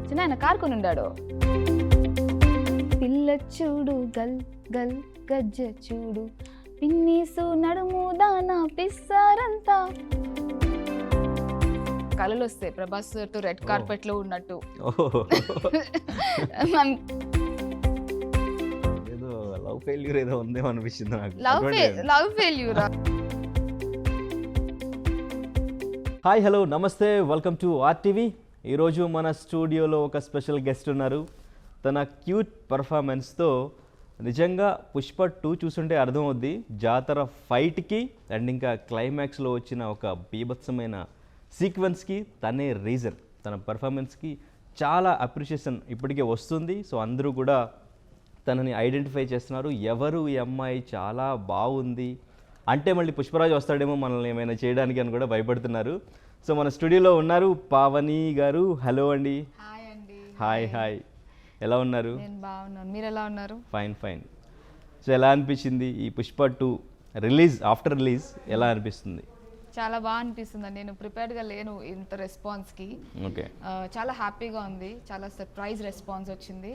చిన్న ఆయన కారు కొనుండాడు. పిల్ల చూడు గల్ గల్ గజ్జ చూడు పిన్నీసు నడుము దానా పిస్సారంతా. కళలు వస్తాయి ప్రభాస్ తో రెడ్ కార్పెట్ లో ఉన్నట్టు. ఏదో లవ్ ఫెయిల్యూర్ ఏదో ఉందేమో అనిపిస్తుంది నాకు. Love failure. హాయ్ హలో నమస్తే, వెల్కమ్ టు ఆర్టీవీ. ఈరోజు మన స్టూడియోలో ఒక స్పెషల్ గెస్ట్ ఉన్నారు. తన క్యూట్ పర్ఫార్మెన్స్తో నిజంగా పుష్ప 2 చూస్తుంటే అర్థమవుద్ది. జాతర ఫైట్కి అండ్ ఇంకా క్లైమాక్స్లో వచ్చిన ఒక బీభత్సమైన సీక్వెన్స్కి తనే రీజన్. తన పర్ఫార్మెన్స్కి చాలా అప్రిషియేషన్ ఇప్పటికే వస్తుంది. సో అందరూ కూడా తనని ఐడెంటిఫై చేస్తున్నారు. ఎవరు ఈ అమ్మాయి చాలా బాగుంది అంటే మళ్ళీ పుష్పరాజు వస్తాడేమో మనల్ని ఏమైనా చేయడానికి అని కూడా భయపడుతున్నారు. సో మన స్టూడియోలో ఉన్నారు పావని గారు. హలో అండి. హాయ్ అండి. హాయ్ ఎలా ఉన్నారు? నేను బాగున్నాను, మీరు ఎలా ఉన్నారు? ఫైన్. సో ఎలా అనిపించింది ఈ పుష్ప 2 ఆఫ్టర్ రిలీజ్ ఎలా అనిపిస్తుంది? చాలా బాగా అనిపిస్తుంది. నేను ప్రిపేర్డ్గా లేను ఇంత రెస్పాన్స్కి. ఓకే, చాలా హ్యాపీగా ఉంది. చాలా సర్ప్రైజ్ రెస్పాన్స్ వచ్చింది.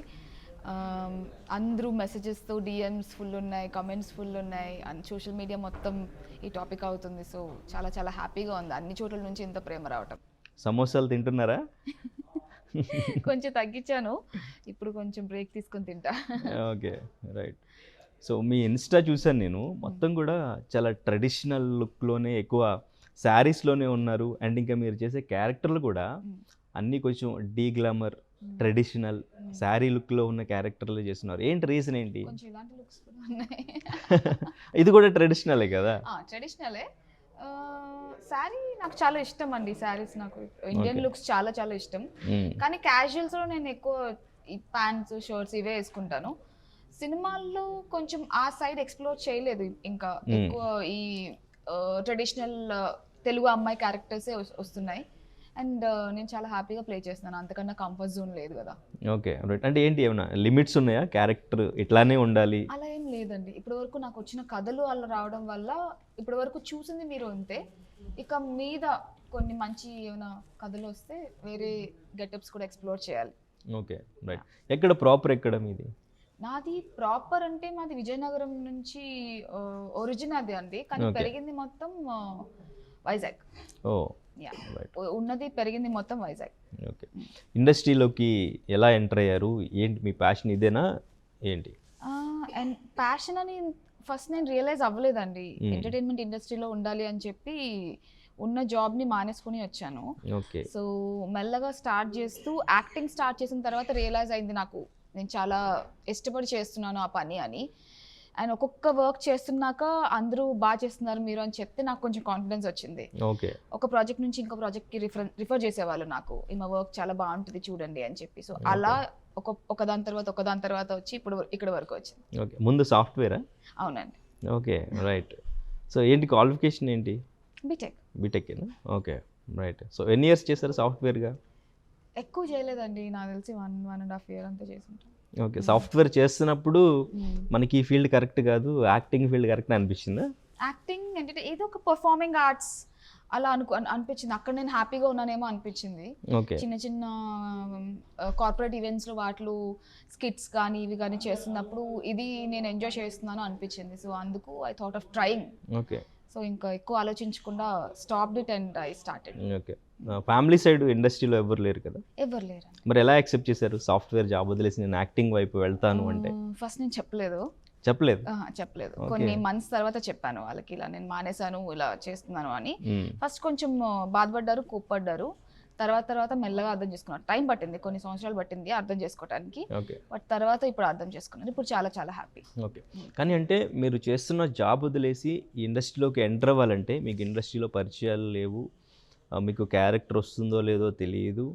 అందరూ మెసేజెస్తో డిఎమ్స్ ఫుల్ ఉన్నాయి, కమెంట్స్ ఫుల్ ఉన్నాయి, అండ్ సోషల్ మీడియా మొత్తం ఈ టాపిక్ అవుతుంది. సో చాలా హ్యాపీగా ఉంది. అన్ని చోట్ల నుంచి ఇంత ప్రేమ రావటం. సమోసాలు తింటున్నారా? కొంచెం తగ్గించాను, ఇప్పుడు కొంచెం బ్రేక్ తీసుకొని తింటా. Okay, right. సో మీ ఇన్స్టా చూసాను నేను, మొత్తం కూడా చాలా ట్రెడిషనల్ లుక్లోనే ఎక్కువ శారీస్లోనే ఉన్నారు. అండ్ ఇంకా మీరు చేసే క్యారెక్టర్లు కూడా అన్నీ కొంచెం డీ గ్లామర్, ట్రెడిషనల్ శారీ లుక్లో ఉన్న క్యారెక్టర్లు చేస్తున్నారు. ఏంటి రీజన్ ఏంటి? కొంచెం ఇలాంటి లుక్స్ కూడా ఉన్నాయి. ఇది కూడా ట్రెడిషనలే కదా? ట్రెడిషనలే. శారీ నాకు చాలా ఇష్టం అండి. శారీస్ నాకు ఇండియన్ లుక్స్ చాలా ఇష్టం. కానీ క్యాజువల్స్లో నేను ఎక్కువ ఈ ప్యాంట్స్, షర్ట్స్ ఇవే వేసుకుంటాను. సినిమాల్లో కొంచెం ఆ సైడ్ ఎక్స్ప్లోర్ చేయలేదు. ఇంకా ఎక్కువ ఈ ట్రెడిషనల్ తెలుగు అమ్మాయి క్యారెక్టర్సే వస్తున్నాయి. అండ్ నేను చాలా హ్యాపీగా ప్లే చేస్తున్నాను. అంతకన్నా కంఫర్ట్ జోన్ లేదు కదా. Okay, right. అంటే ఏంటి, ఏమైనా లిమిట్స్ ఉన్నాయా? క్యారెక్టర్ ఇట్లానే ఉండాలి అలా ఏం లేదండి. ఇప్పటి వరకు నాకు వచ్చిన కథలు అలా రావడం వల్ల ఇప్పటి వరకు చూసింది మీరు అంతే. ఇక మీద కొన్ని మంచి ఏమైనా కథలు వస్తే వేరే గెటప్స్ కూడా ఎక్స్ప్లోర్ చేయాలి. Okay, right. ఎక్కడ ప్రాపర్ ఎక్కడ మీది? నాది ప్రాపర్ అంటే మాది విజయనగరం నుంచి ఒరిజిన్ అది అండి. కానీ పెరిగింది మొత్తం వైజాగ్. ఓ, ఉన్నది పెరిగింది మొత్తం వైజాగ్. ఓకే. ఇండస్ట్రీలోకి ఎలా ఎంటర్ అయ్యారు? ఏంటి మీ ప్యాషన్? ఇదేనా ఏంటి? అండ్ ప్యాషన్ అని ఫస్ట్ నేను రియలైజ్ అవ్వలేదండి. ఎంటర్టైన్మెంట్ ఇండస్ట్రీలో ఉండాలి అని చెప్పి ఉన్న జాబ్ని మానేసుకుని వచ్చాను. ఓకే. సో మెల్లగా స్టార్ట్ చేస్తూ యాక్టింగ్ స్టార్ట్ చేసిన తర్వాత రియలైజ్ అయింది నాకు నేను చాలా ఇష్టపడి చేస్తున్నాను ఆ పని అని. అండ్ ఒక్కొక్క వర్క్ చేస్తున్నాక అందరూ బాగా చేస్తున్నారు మీరు అని చెప్తే నాకు కొంచెం కాన్ఫిడెన్స్ వచ్చింది. ఓకే. ఒక ప్రాజెక్ట్ నుంచి ఇంకో ప్రాజెక్ట్కి రిఫర్ చేసేవాళ్ళు నాకు, ఈమె వర్క్ చాలా బాగుంటుంది చూడండి అని చెప్పి. సో అలా ఒకదాని తర్వాత వచ్చి ఇప్పుడు ఇక్కడ వరకు వచ్చింది. ఓకే. ముందు సాఫ్ట్వేరా? అవునండి. Okay, right. సో ఏంటి క్వాలిఫికేషన్ ఏంటి? బీటెక్. Okay, right. సో ఎన్ని ఇయర్స్ చేశారు సాఫ్ట్వేర్గా? ఎక్కువ చేయలేదండి, నాకు తెలిసి 1.5 year అంతా చేసుకుంటాను. ఓకే. సాఫ్ట్వేర్ చేస్తున్నప్పుడు మనకి ఈ ఫీల్డ్ కరెక్ట్ కాదు, యాక్టింగ్ ఫీల్డ్ కరెక్ట్ అనిపించిందా? యాక్టింగ్ అంటే ఏదో ఒక పర్ఫార్మింగ్ ఆర్ట్స్ అలా అనిపించింది. అక్కడ నేను హ్యాపీగా ఉన్నానేమో అనిపించింది. చిన్న కార్పొరేట్ ఈవెంట్స్లో వాటిలో స్కిట్స్ కానీ ఇవి కానీ చేస్తున్నప్పుడు ఇది నేను ఎంజాయ్ చేస్తున్నాను అనిపించింది. సో అందుకు I thought of trying. Okay. So ఇంకా ఎక్కువ ఆలోచించకుండా stopped it and I started. Okay. Family side ఇండస్ట్రీలో ఎవరు లేరు కదా? ఎవరు లేరు. మరి ఎలా యాక్సెప్ట్ చేశారు సాఫ్ట్వేర్ జాబ్ వదిలేసి నేను యాక్టింగ్ వైపు వెళ్తాను అంటే? ఫస్ట్ నేను చెప్పలేదు. కొన్ని మంత్స్ తర్వాత చెప్పాను వాళ్ళకి, ఇలా నేను మానేశాను, ఇలా చేస్తున్నాను అని. ఫస్ట్ కొంచెం బాధపడ్డారు, కోప్పడ్డారు. తర్వాత మెల్లగా అర్థం చేసుకున్నారు. టైం పట్టింది, కొన్ని సంవత్సరాలు పట్టింది అర్థం చేసుకోవడానికి. బట్ తర్వాత ఇప్పుడు అర్థం చేసుకున్నారు. ఇప్పుడు చాలా హ్యాపీ. ఓకే. కానీ అంటే మీరు చేస్తున్న జాబ్ వదిలేసి ఈ ఇండస్ట్రీలోకి ఎంటర్ అవ్వాలంటే మీకు ఇండస్ట్రీలో పరిచయాలు లేవు, మీకు క్యారెక్టర్ వస్తుందో లేదో తెలియదు.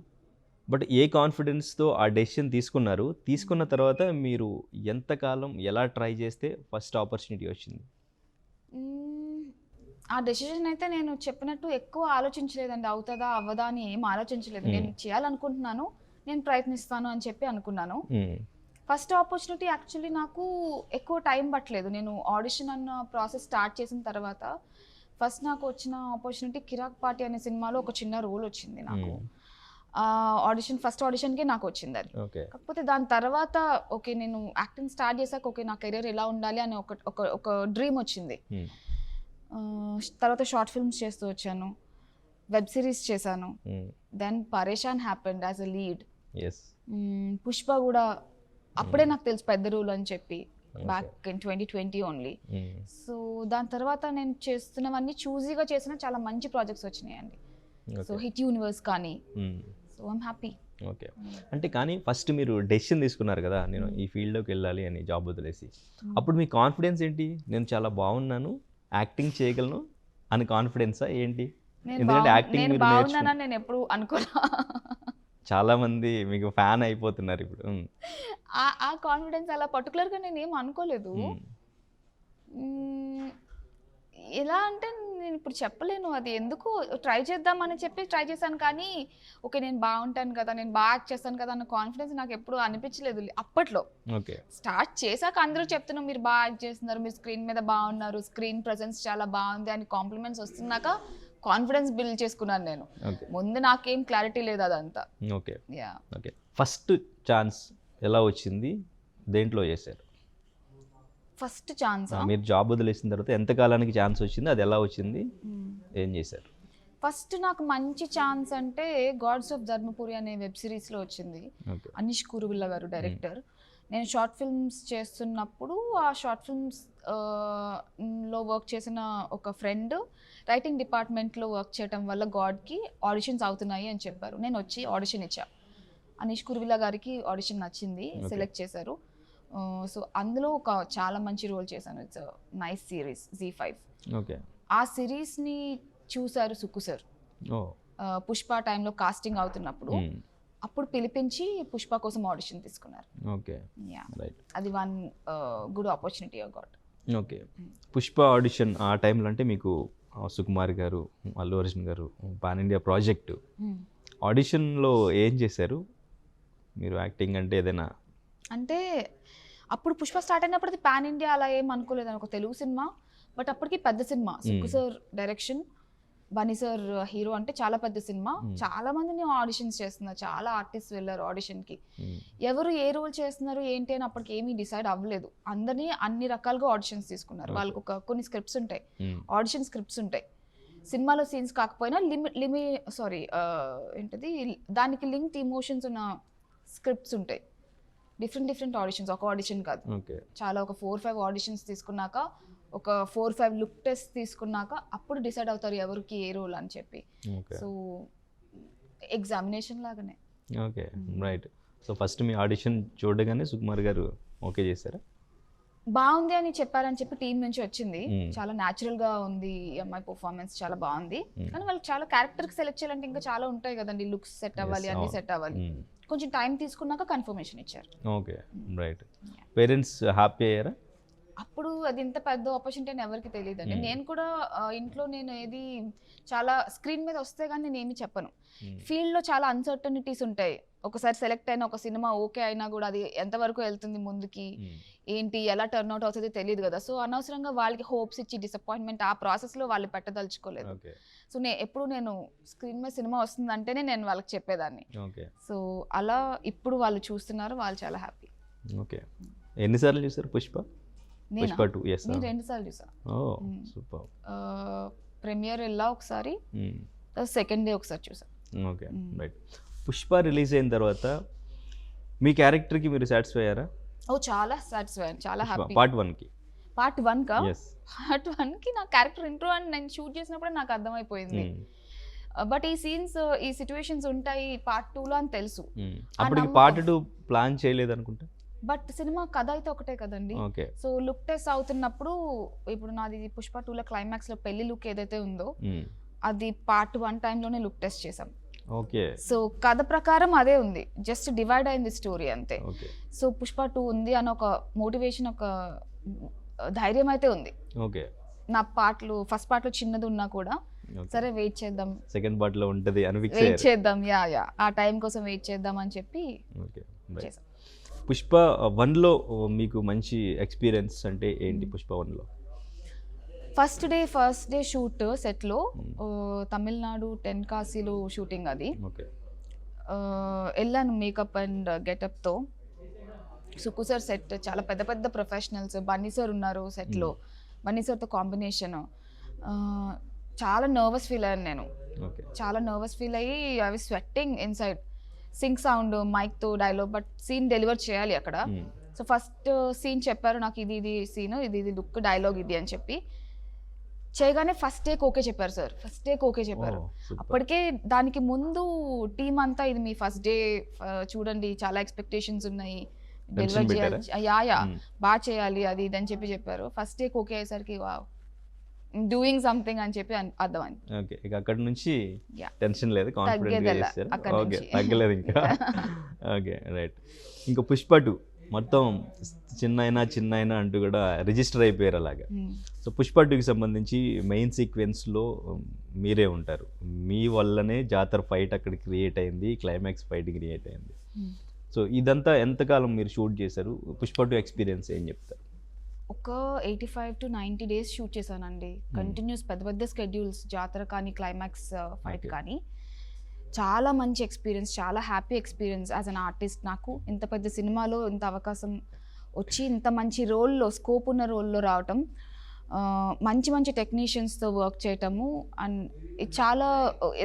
బట్ ఏ కాన్ఫిడెన్స్తో ఆ డెసిషన్ తీసుకున్న తర్వాత మీరు ఎంతకాలం ఎలా ట్రై చేస్తే ఫస్ట్ ఆపర్చునిటీ వచ్చింది? ఆ డెసిషన్ అయితే నేను చెప్పినట్టు ఎక్కువ ఆలోచించలేదండి. అవుతుందా అవ్వదా అని ఏం ఆలోచించలేదు. నేను చేయాలనుకుంటున్నాను, నేను ప్రయత్నిస్తాను అని చెప్పి అనుకున్నాను. ఫస్ట్ ఆపర్చునిటీ యాక్చువల్లీ నాకు ఎక్కువ టైం పట్టలేదు. నేను ఆడిషన్ అన్న ప్రాసెస్ స్టార్ట్ చేసిన తర్వాత ఫస్ట్ నాకు వచ్చిన ఆపర్చునిటీ కిరాక్ పార్టీ అనే సినిమాలో ఒక చిన్న రోల్ వచ్చింది నాకు. ఫస్ట్ ఆడిషన్కి నాకు వచ్చింది అది. ఓకే. కాకపోతే దాని తర్వాత ఓకే నేను యాక్టింగ్ స్టార్ట్ చేశాక ఓకే నా కెరీర్ ఎలా ఉండాలి అని ఒక డ్రీమ్ వచ్చింది. తర్వాత షార్ట్ ఫిల్మ్స్ చేస్తూ వచ్చాను, వెబ్ సిరీస్ చేశాను. దెన్ పరేషాన్ happened as a lead. Pushpa కూడా అప్పుడే నాకు తెలుసు పెద్ద రూల్ అని చెప్పి, బ్యాక్ ఇన్ 2020 ఓన్లీ. సో దాని తర్వాత నేను చేస్తున్నవన్నీ చూజీగా చేసిన చాలా మంచి ప్రాజెక్ట్స్ వచ్చినాయండి. సో హిట్ యూనివర్స్ కానీ, సో ఐమ్ హ్యాపీ. ఓకే. అంటే కానీ ఫస్ట్ మీరు డెసిషన్ తీసుకున్నారు కదా, నేను ఈ ఫీల్డ్లోకి వెళ్ళాలి అని, జాబ్ వదిలేసి. అప్పుడు మీ కాన్ఫిడెన్స్ ఏంటి? నేను చాలా బాగున్నాను, యాక్టింగ్ చేయగలను అని కాన్ఫిడెన్సా ఏంటి? ఎందుకంటే యాక్టింగ్ నేను బాగున్నానని నేను ఎప్పుడు అనుకోనా. చాలా మంది మీకు ఫ్యాన్ అయిపోతున్నారు ఇప్పుడు. ఆ కాన్ఫిడెన్స్ అలా పర్టికులర్గా నేను ఏం అనుకోలేదు. ఎలా అంటే నేను ఇప్పుడు చెప్పలేను, అది ఎందుకు ట్రై చేద్దామని చెప్పి ట్రై చేశాను. కానీ ఓకే నేను బాగుంటాను కదా, నేను బాగా యాక్ట్ చేస్తాను కదా అన్న కాన్ఫిడెన్స్ నాకు ఎప్పుడు అనిపించలేదు అప్పట్లో. ఓకే. స్టార్ట్ చేశాక అందరూ చెప్తున్నారు మీరు బాగా యాక్ట్ చేస్తున్నారు, మీరు స్క్రీన్ మీద బాగున్నారు, స్క్రీన్ ప్రెజెన్స్ చాలా బాగుంది అని కాంప్లిమెంట్స్ వస్తున్నాక కాన్ఫిడెన్స్ బిల్డ్ చేసుకున్నాను నేను. ముందు నాకేం క్లారిటీ లేదు అదంతా. ఓకే. ఓకే. ఫస్ట్ ఛాన్స్ ఎలా వచ్చింది, దేంట్లో చేశారు? ఫస్ట్ ఛాన్స్ మీరు జాబ్ వదిలేసిన తర్వాత ఎంత కాలానికి ఛాన్స్ వచ్చింది, అది ఎలా వచ్చింది, ఏం చేశారు? ఫస్ట్ నాకు మంచి ఛాన్స్ అంటే గాడ్స్ ఆఫ్ ధర్మపురి అనే వెబ్ సిరీస్లో వచ్చింది. అనీష్ కురువిల్ల గారు డైరెక్టర్. నేను షార్ట్ ఫిల్మ్స్ చేస్తున్నప్పుడు ఆ షార్ట్ ఫిల్మ్స్ లో వర్క్ చేసిన ఒక ఫ్రెండ్ రైటింగ్ డిపార్ట్మెంట్లో వర్క్ చేయడం వల్ల గాడ్కి ఆడిషన్స్ అవుతున్నాయి అని చెప్పారు. నేను వచ్చి ఆడిషన్ ఇచ్చా. అనీష్ కురువిల్ల గారికి ఆడిషన్ నచ్చింది, సెలెక్ట్ చేశారు. సో అందులో ఒక చాలా మంచి రోల్ చేశాను. It's nice series, Z5. Okay. ఆ సిరీస్ని చూశారు సుక్కు సార్. పుష్ప టైంలో కాస్టింగ్ అవుతున్నప్పుడు అప్పుడు పిలిపించి పుష్ప కోసం ఆడిషన్ తీసుకున్నారు. ఓకే. అది one good opportunity I got. Okay. Pushpa audition ఆ టైంలో అంటే మీకు సుకుమార్ గారు, అల్లు అర్జున్ గారు, పాన్ ఇండియా ప్రాజెక్టు. ఆడిషన్లో ఏం చేశారు మీరు? యాక్టింగ్ అంటే ఏదైనా అంటే అప్పుడు పుష్ప స్టార్ట్ అయినప్పుడు అది పాన్ ఇండియా అలా ఏం అనుకోలేదు, ఒక తెలుగు సినిమా. బట్ అప్పటికి పెద్ద cinema, Sukku sir direction, Bunny sir hero, అంటే చాలా పెద్ద సినిమా. చాలా మందిని ఆడిషన్స్ చేస్తున్నారు, చాలా ఆర్టిస్ట్ వెళ్ళారు ఆడిషన్కి. ఎవరు ఏ రోల్ చేస్తున్నారు ఏంటి అని అప్పటికి ఏమీ డిసైడ్ అవ్వలేదు. అందరినీ అన్ని రకాలుగా ఆడిషన్స్ తీసుకున్నారు. వాళ్ళకు కొన్ని స్క్రిప్ట్స్ ఉంటాయి, ఆడిషన్ స్క్రిప్ట్స్ ఉంటాయి. సినిమాలో సీన్స్ కాకపోయినా ఏంటది దానికి లింక్డ్ ఇమోషన్స్ ఉన్న స్క్రిప్ట్స్ ఉంటాయి. డిఫరెంట్ ఆడిషన్స్, ఒక ఆడిషన్ కాదు, చాలా ఒక 4-5 ఆడిషన్స్ తీసుకున్నాక, ఒక 4-5 లుక్ టెస్ట్ తీసుకున్నాక అప్పుడు డిసైడ్ అవుతారు ఎవరికి ఏ రోల్ అని చెప్పి. సో ఎగ్జామినేషన్ లాగానే. Okay, right. సో ఫస్ట్ మీ ఆడిషన్ చూడగానే సుకుమార్ గారు ఓకే చేశారా? బాగుంది అని చెప్పారని చెప్పి టీం నుంచి వచ్చింది. చాలా న్యాచురల్ గా ఉంది ఈ అమ్మాయి పర్ఫార్మెన్స్, చాలా బాగుంది. కానీ వాళ్ళకి చాలా క్యారెక్టర్ సెలెక్ట్ చేయాలంటే ఇంకా చాలా ఉంటాయి కదండి, లుక్స్ సెట్ అవ్వాలి, అన్ని సెట్ అవ్వాలి. కొంచెం టైం తీసుకున్నాక కన్ఫర్మేషన్ ఇచ్చారు. Okay, right. పేరెంట్స్ హ్యాపీ అయ్యారా? అప్పుడు అది ఇంత పెద్ద ఆపర్చునిటీ అని ఎవరికి తెలియదు అండి. నేను కూడా ఇంట్లో నేను ఏది చాలా స్క్రీన్ మీద వస్తే కానీ నేను ఏమి చెప్పను. ఫీల్డ్లో చాలా అన్సర్టనిటీస్ ఉంటాయి. ఒకసారి సెలెక్ట్ అయిన ఒక సినిమా ఓకే అయినా కూడా అది ఎంతవరకు వెళ్తుంది ముందుకి, ఏంటి ఎలా టర్న్ అవుట్ అవుతుంది తెలియదు కదా. సో అనవసరంగా వాళ్ళకి హోప్స్ ఇచ్చి డిసప్పాయింట్మెంట్ ఆ ప్రాసెస్లో వాళ్ళు పెట్టదలుచుకోలేదు. సో ఎప్పుడు నేను స్క్రీన్ మీద సినిమా వస్తుందంటేనే నేను వాళ్ళకి చెప్పేదాన్ని. సో అలా ఇప్పుడు వాళ్ళు చూస్తున్నారు, వాళ్ళు చాలా హ్యాపీ. ఓకే. ఎన్నిసార్లు చూసారు పుష్ప? నేను 2 సార్లు చూసా. ప్రీమియర్ వెళ్ళా ఒకసారి, సెకండ్ డే ఒకసారి చూసా. Okay, right. పుష్ప రిలీజ్ అయిన తర్వాత మీ క్యారెక్టర్కి మీరు సాటిస్ఫై అయ్యారా? చాలా సాటిస్ఫై, చాలా హ్యాపీ. పార్ట్ 1కి పార్ట్ 1కి నా క్యారెక్టర్ ఇంట్రో అని నేను షూట్ చేసినప్పుడు నాకు అర్థమైపోయింది. బట్ ఈ సీన్స్, ఈ సిచ్యువేషన్స్ ఉంటాయి పార్ట్ 2లో అని తెలుసు. అప్పటికి పార్ట్ 2 ప్లాన్ చేయలేదు అనుకుంటా. బట్ సినిమా కథ అయితే ఒకటే కదండి. సో లుక్ టెస్ట్ అవుతున్నప్పుడు ఇప్పుడు నాది పుష్ప 2లో క్లైమాక్స్ లో పెళ్లి లుక్ ఏదైతే ఉందో అది పార్ట్ 1 టైంలోనే లుక్ టెస్ట్ చేసాం. సో కథ ప్రకారం అదే ఉంది, జస్ట్ డివైడ్ అయింది స్టోరీ అంతే. సో పుష్ప 2 ఉంది అని ఒక మోటివేషన్, ఒక ధైర్యం అయితే ఉంది. నా పాటలు ఫస్ట్ పార్ట్ లో చిన్నది ఉన్నా కూడా సరే వెయిట్ చేద్దాం, సెకండ్ పార్ట్ లో ఉంటది అని వెయిట్ చేద్దాం, ఆ టైం కోసం వెయిట్ చేద్దాం అని చెప్పి చేసాం. పుష్ప 1లో మీకు మంచి ఎక్స్పీరియన్స్ అంటే ఏంటి? పుష్ప 1లో ఫస్ట్ డే షూట్ సెట్లో తమిళనాడు టెన్కాసీలో షూటింగ్. అది వెళ్ళాను మేకప్ అండ్ గెటప్తో. సుక్కు సార్ సెట్ చాలా పెద్ద పెద్ద ప్రొఫెషనల్స్, బన్నీ సార్ ఉన్నారు సెట్లో, బన్నీ సార్తో కాంబినేషన్. చాలా నర్వస్ ఫీల్ అయ్యాను నేను, చాలా నర్వస్ ఫీల్ అయ్యి I was sweating inside. Sync sound మైక్తో డైలాగ్, బట్ సీన్ డెలివర్ చేయాలి అక్కడ. సో ఫస్ట్ సీన్ చెప్పారు నాకు, ఇది సీన్, ఇది లుక్, డైలాగ్ ఇది అని చెప్పి చేయగానే ఫస్ట్ టేక్ ఓకే చెప్పారు సార్, ఫస్ట్ టేక్ ఓకే చెప్పారు. అప్పటికే దానికి ముందు టీం అంతా ఇది మీ ఫస్ట్ డే చూడండి, చాలా ఎక్స్పెక్టేషన్స్ ఉన్నాయి, డెలివర్ చేయాలి, బాగా చేయాలి, అది ఇది అని చెప్పారు. ఫస్ట్ టేక్ ఓకే అయ్యేసరికి వావ్, డూయింగ్ సంథింగ్ అని చెప్పి అర్థమైంది. ఓకే, ఇక అక్కడ నుంచి టెన్షన్ లేదు, కాన్ఫిడెంట్ గా చేశారు. ఓకే, తగ్గలేదు ఇంకా. Okay, right. ఇంకా పుష్ప 2 మొత్తం చిన్న అంటూ కూడా రిజిస్టర్ అయిపోయారు అలాగా. సో పుష్ప 2కి సంబంధించి మెయిన్ సీక్వెన్స్లో మీరే ఉంటారు. మీ వల్లనే జాతర ఫైట్ అక్కడ క్రియేట్ అయింది, క్లైమాక్స్ ఫైట్ క్రియేట్ అయింది. సో ఇదంతా ఎంతకాలం మీరు షూట్ చేశారు? పుష్ప 2 ఎక్స్పీరియన్స్ ఏం చెప్తారు? ఒక 85 to 90 days షూట్ చేశానండి, కంటిన్యూస్, పెద్ద పెద్ద స్కెడ్యూల్స్, జాతర కానీ క్లైమాక్స్ ఫైట్ కానీ. చాలా మంచి ఎక్స్పీరియన్స్, చాలా happy experience as an artist. నాకు ఇంత పెద్ద సినిమాలో ఇంత అవకాశం వచ్చి, ఇంత మంచి రోల్లో, స్కోప్ ఉన్న రోల్లో రావటం, మంచి మంచి టెక్నీషియన్స్తో వర్క్ చేయటము, అండ్ ఇది చాలా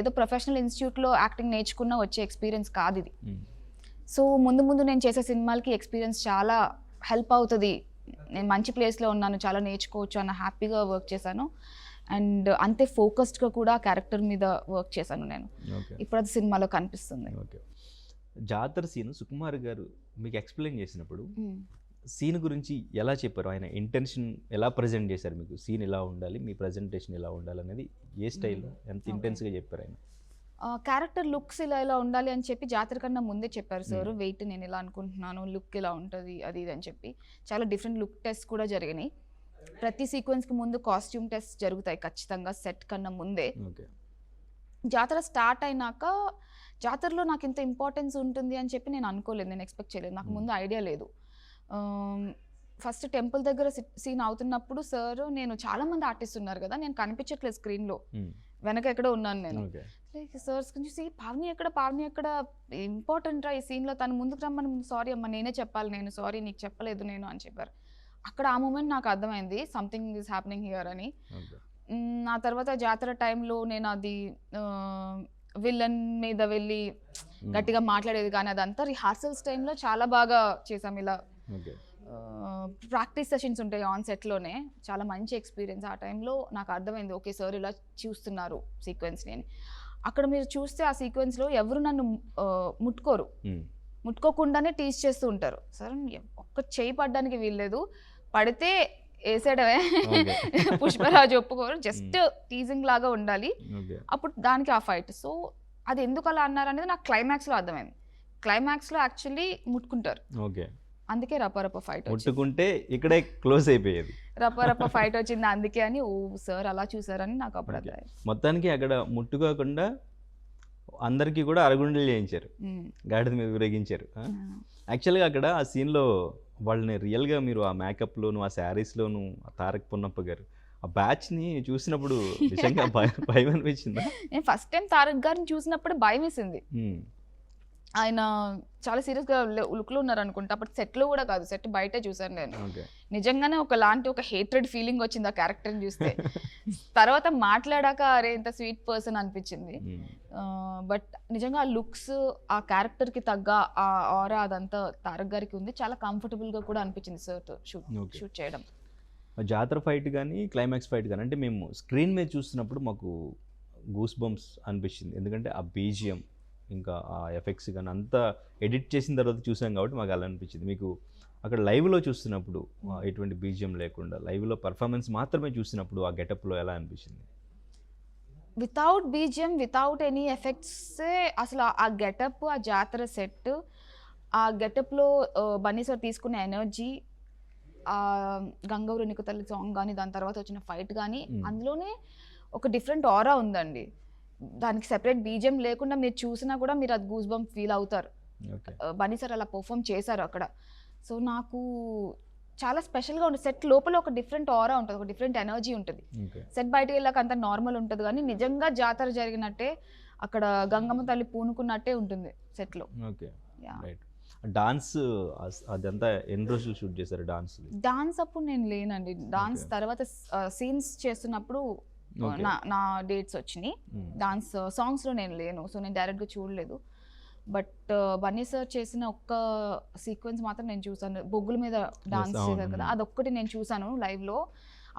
ఏదో ప్రొఫెషనల్ ఇన్స్టిట్యూట్లో యాక్టింగ్ నేర్చుకున్న వచ్చే ఎక్స్పీరియన్స్ కాదు ఇది. సో ముందు నేను చేసే సినిమాలకి ఎక్స్పీరియన్స్ చాలా హెల్ప్ అవుతుంది, నేను మంచి ప్లేస్లో ఉన్నాను, చాలా నేర్చుకోవచ్చు అన్న హ్యాపీగా వర్క్ చేశాను. అండ్ అంతే ఫోకస్డ్గా కూడా క్యారెక్టర్ మీద వర్క్ చేశాను నేను. ఇప్పుడు అది సినిమాలో కనిపిస్తుంది. జాతర సీన్ సుకుమార్ గారు మీకు ఎక్స్ప్లెయిన్ చేసినప్పుడు సీన్ గురించి ఎలా చెప్పారు? ఆయన ఇంటెన్షన్ ఎలా ప్రజెంట్ చేశారు? మీకు సీన్ ఎలా ఉండాలి, మీ ప్రజెంటేషన్ ఎలా ఉండాలి అనేది ఏ స్టైల్లో, ఎంత ఇంటెన్స్గా చెప్పారు ఆయన? క్యారెక్టర్ లుక్స్ ఇలా ఉండాలి అని చెప్పి జాతర కన్నా ముందే చెప్పారు సార్. వెయిట్ నేను ఇలా అనుకుంటున్నాను, లుక్ ఇలా ఉంటుంది, అది ఇది అని చెప్పి చాలా డిఫరెంట్ లుక్ టెస్ట్ కూడా జరిగినాయి. ప్రతి సీక్వెన్స్కి ముందు కాస్ట్యూమ్ టెస్ట్ జరుగుతాయి ఖచ్చితంగా, సెట్ కన్నా ముందే. జాతర స్టార్ట్ అయినాక, జాతరలో నాకు ఇంత ఇంపార్టెన్స్ ఉంటుంది అని చెప్పి నేను అనుకోలేదు, నేను ఎక్స్పెక్ట్ చేయలేదు, నాకు ముందు ఐడియా లేదు. ఫస్ట్ టెంపుల్ దగ్గర సీన్ అవుతున్నప్పుడు సార్, నేను చాలా మంది ఆర్టిస్ట్ ఉన్నారు కదా, నేను కనిపించట్లేదు స్క్రీన్లో, వెనక ఎక్కడో ఉన్నాను నేను. లైక్ సార్స్ చూసి పావని ఎక్కడ ఇంపార్టెంట్ రా ఈ సీన్లో, తను ముందుకు రమ్మని, సారీ అమ్మ నేనే చెప్పాలి, నేను సారీ నీకు చెప్పలేదు నేను అని చెప్పారు. అక్కడ ఆ మూమెంట్ నాకు అర్థమైంది సంథింగ్ ఈజ్ హ్యాపెనింగ్ హియర్ అని. ఆ తర్వాత జాతర టైంలో నేను అది విలన్ మీద వెళ్ళి గట్టిగా మాట్లాడేది కానీ అదంతా రిహార్సల్స్ టైంలో చాలా బాగా చేసాం. ఇలా ప్రాక్టీస్ సెషన్స్ ఉంటాయి ఆన్ సెట్లోనే, చాలా మంచి ఎక్స్పీరియన్స్. ఆ టైంలో నాకు అర్థమైంది, ఓకే సార్ ఇలా చూస్తున్నారు సీక్వెన్స్ని అని. అక్కడ మీరు చూస్తే ఆ సీక్వెన్స్లో ఎవరు నన్ను ముట్టుకోకుండానే టీజ్ చేస్తూ ఉంటారు. సార్ ఒక్క చేయి పడడానికి వీల్లేదు, పడితే వేసేయడమే, పుష్పరాజు ఒప్పుకోరు, జస్ట్ టీజింగ్ లాగా ఉండాలి, అప్పుడు దానికి ఆ ఫైట్. సో అది ఎందుకు అలా అన్నారు అనేది నాకు క్లైమాక్స్లో అర్థమైంది. క్లైమాక్స్లో యాక్చువల్లీ ముట్టుకుంటారు, అందుకే రపరప ఫైట్ ముట్టుకుంటే ఇక్కడే క్లోజ్ అయిపోయేది, రపరప ఫైట్ వచ్చింది అందుకే అని. ఓ సార్ అలా చూసారని నాకు అప్పుడు అర్థమైంది. మొత్తానికి అక్కడ ముట్టుకోకుండా అందరికీ కూడా అరగుండలు చేయించారు, గాడిద మీద ఊరేగించారు. యాక్చువల్గా అక్కడ ఆ సీన్లో వాళ్ళని రియల్గా మీరు ఆ మేకప్లోను, ఆ శారీస్లోను, ఆ తారక్ పొన్నప్ప గారు ఆ బ్యాచ్ని చూసినప్పుడు నిజంగా భయం అనిపించిందా? నేను ఫస్ట్ టైం తారక్ గారిని చూసినప్పుడు భయం వేసింది. ఆయన చాలా సీరియస్గా లుక్లో ఉన్నారు అనుకుంటా, అప్పుడు సెట్లో కూడా కాదు, సెట్ బయటే చూసాను నేను. నిజంగానే ఒక హేట్రెడ్ ఫీలింగ్ వచ్చింది ఆ క్యారెక్టర్ని చూస్తే. తర్వాత మాట్లాడాక అరే ఇంత స్వీట్ పర్సన్ అనిపించింది. బట్ నిజంగా ఆ లుక్స్, ఆ క్యారెక్టర్కి తగ్గ ఆ ఆరా అదంతా తారక్ గారికి ఉంది, చాలా కంఫర్టబుల్గా కూడా అనిపించింది సార్తో షూట్ చేయడం. జాతర ఫైట్ కానీ క్లైమాక్స్ ఫైట్ కానీ అంటే మేము స్క్రీన్ మీద చూస్తున్నప్పుడు మాకు గూస్ బంప్స్ అనిపించింది, ఎందుకంటే ఆ బీజిఎం ఇంకా ఆ ఎఫెక్ట్స్ కానీ అంతా ఎడిట్ చేసిన తర్వాత చూసాం కాబట్టి మాకు అలా అనిపించింది. మీకు అక్కడ లైవ్లో చూస్తున్నప్పుడు ఎటువంటి బీజిఎం లేకుండా లైవ్లో పర్ఫార్మెన్స్ మాత్రమే చూసినప్పుడు ఆ గెటప్లో ఎలా అనిపించింది? వితౌట్ బీజిఎం, వితౌట్ ఎనీ ఎఫెక్ట్సే అసలు ఆ గెటప్, ఆ జాతర సెట్, ఆ గెటప్లో బన్నీ సార్ తీసుకునే ఎనర్జీ, గంగవరు నీకు తల్లి సాంగ్ కానీ, దాని తర్వాత వచ్చిన ఫైట్ కానీ, అందులోనే ఒక డిఫరెంట్ ఆరా ఉందండి. దానికి సెపరేట్ బీజిఎం లేకుండా మీరు చూసినా కూడా మీరు అది గూస్ బంప్ ఫీల్ అవుతారు. బన్నీ సార్ అలా పర్ఫామ్ చేశారు అక్కడ. సో నాకు చాలా స్పెషల్గా ఉంటుంది. సెట్ లోపల ఒక డిఫరెంట్ ఆరా ఉంటుంది, ఒక డిఫరెంట్ ఎనర్జీ ఉంటుంది. సెట్ బయటకు వెళ్ళాక అంత నార్మల్ ఉంటుంది, కానీ నిజంగా జాతర జరిగినట్టే అక్కడ గంగమ్మ తల్లి పూనుకున్నట్టే ఉంటుంది సెట్లో. Okay, right. డాన్స్ అదంతా ఎన్ని రోజులు షూట్ చేశారు డాన్స్? డాన్స్ అప్పుడు నేను లేనండి. డాన్స్ తర్వాత సీన్స్ చేస్తున్నప్పుడు నా డేట్స్ వచ్చినాయి. డాన్స్ సాంగ్స్లో నేను లేను, సో నేను డైరెక్ట్గా చూడలేదు. బట్ బన్నీ సార్ చేసిన ఒక్క సీక్వెన్స్ మాత్రం నేను చూసాను, బొగ్గుల మీద డాన్స్ చేశారు కదా, అదొక్కటి నేను చూసాను లైవ్లో.